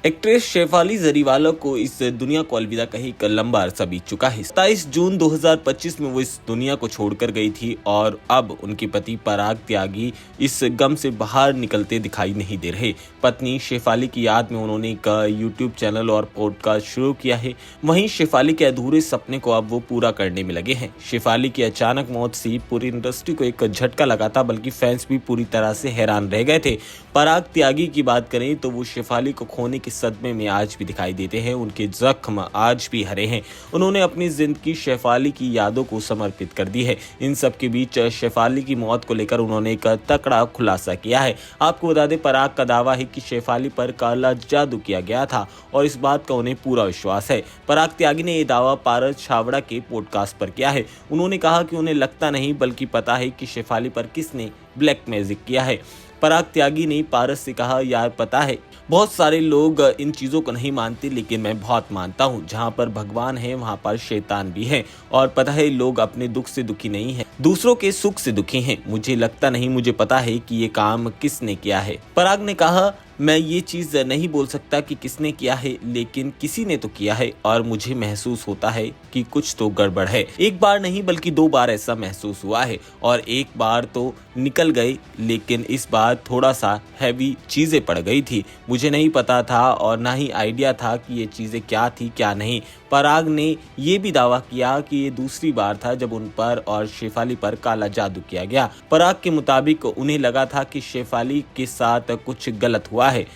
Actress Shefali Jariwala को इस दुनिया को अलविदा कही कर लंबा अरसा बीत चुका है। 27 जून 2025 में वो इस दुनिया को छोड़कर गई थी और अब उनके पति पराग त्यागी इस गम से बाहर निकलते दिखाई नहीं दे रहे। पत्नी शेफाली की याद में उन्होंने एक यूट्यूब चैनल और पॉडकास्ट शुरू किया है। वहीं शेफाली के अधूरे सपने को अब वो पूरा करने में लगे हैं। शेफाली की अचानक मौत से पूरी इंडस्ट्री को एक झटका लगा था, बल्कि फैंस भी पूरी तरह से हैरान रह गए थे। पराग त्यागी की बात करें तो वो शेफाली को खोने के सदमे में आज भी दिखाई देते हैं। उनके जख्म आज भी हरे हैं। उन्होंने अपनी जिंदगी शेफाली की यादों को समर्पित कर दी है। इन सब के बीच शेफाली की मौत को लेकर उन्होंने एक तकड़ा खुलासा किया है। आपको बता दें, पराग का दावा है कि शेफाली पर काला जादू किया गया था और इस बात का उन्हें पूरा विश्वास है। पराग त्यागी ने यह दावा पारस छावड़ा के पॉडकास्ट पर किया है। उन्होंने कहा कि उन्हें लगता नहीं बल्कि पता है कि शेफाली पर किसने ब्लैक मैजिक किया है। पराग त्यागी ने पारस से कहा, यार पता है बहुत सारे लोग इन चीज़ों को नहीं मानते, लेकिन मैं बहुत मानता हूँ। जहाँ पर भगवान है वहाँ पर शैतान भी है और पता है लोग अपने दुख से दुखी नहीं है, दूसरों के सुख से दुखी हैं। मुझे लगता नहीं, मुझे पता है कि ये काम किसने किया है। पराग ने कहा, मैं ये चीज़ नहीं बोल सकता कि किसने किया है, लेकिन किसी ने तो किया है और मुझे महसूस होता है कि कुछ तो गड़बड़ है। एक बार नहीं बल्कि 2 बार ऐसा महसूस हुआ है और एक बार तो निकल गई, लेकिन इस बार थोड़ा सा हैवी चीज़ें पड़ गई थी। मुझे नहीं पता था और ना ही आइडिया था कि ये चीज़ें क्या थी क्या नहीं। पराग ने ये भी दावा किया कि ये दूसरी बार था जब उन पर और शेफाली पर काला जादू किया गया। पराग के मुताबिक उन्हें लगा था कि शेफाली के साथ कुछ गलत हुआ है।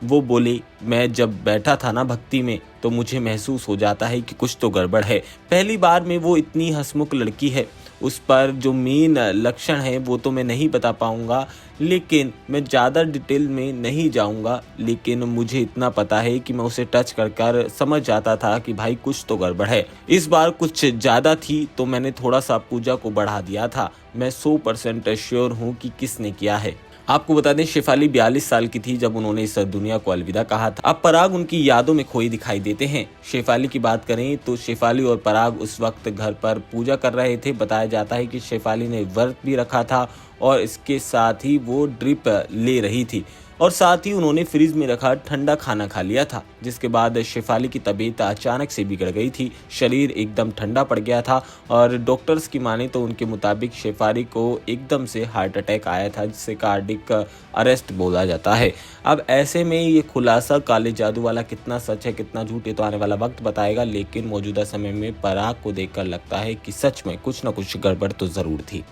वो बोले, मैं जब बैठा था ना भक्ति में तो मुझे महसूस हो जाता है कि कुछ तो गड़बड़ है। पहली बार में वो इतनी हंसमुख लड़की है, उस पर जो मेन लक्षण है वो तो मैं नहीं बता पाऊंगा, लेकिन मैं ज़्यादा डिटेल में नहीं जाऊंगा। लेकिन मुझे इतना पता है कि मैं उसे टच कर समझ जाता था कि भाई कुछ तो गड़बड़ है। इस बार कुछ ज़्यादा थी तो मैंने थोड़ा सा पूजा को बढ़ा दिया था। मैं 100% श्योर हूँ कि किसने किया है। आपको बता दें, शेफाली 42 साल की थी जब उन्होंने इस दुनिया को अलविदा कहा था। अब पराग उनकी यादों में खोए दिखाई देते हैं। शेफाली की बात करें तो शेफाली और पराग उस वक्त घर पर पूजा कर रहे थे। बताया जाता है कि शेफाली ने व्रत भी रखा था और इसके साथ ही वो ड्रिप ले रही थी और साथ ही उन्होंने फ्रिज में रखा ठंडा खाना खा लिया था, जिसके बाद शेफाली की तबीयत अचानक से बिगड़ गई थी। शरीर एकदम ठंडा पड़ गया था और डॉक्टर्स की माने तो उनके मुताबिक शेफाली को एकदम से हार्ट अटैक आया था, जिसे कार्डिक अरेस्ट बोला जाता है। अब ऐसे में ये खुलासा काले जादू वाला कितना सच है कितना झूठ, ये तो आने वाला वक्त बताएगा, लेकिन मौजूदा समय में पराग को देखकर लगता है कि सच में कुछ न कुछ गड़बड़ तो जरूर थी।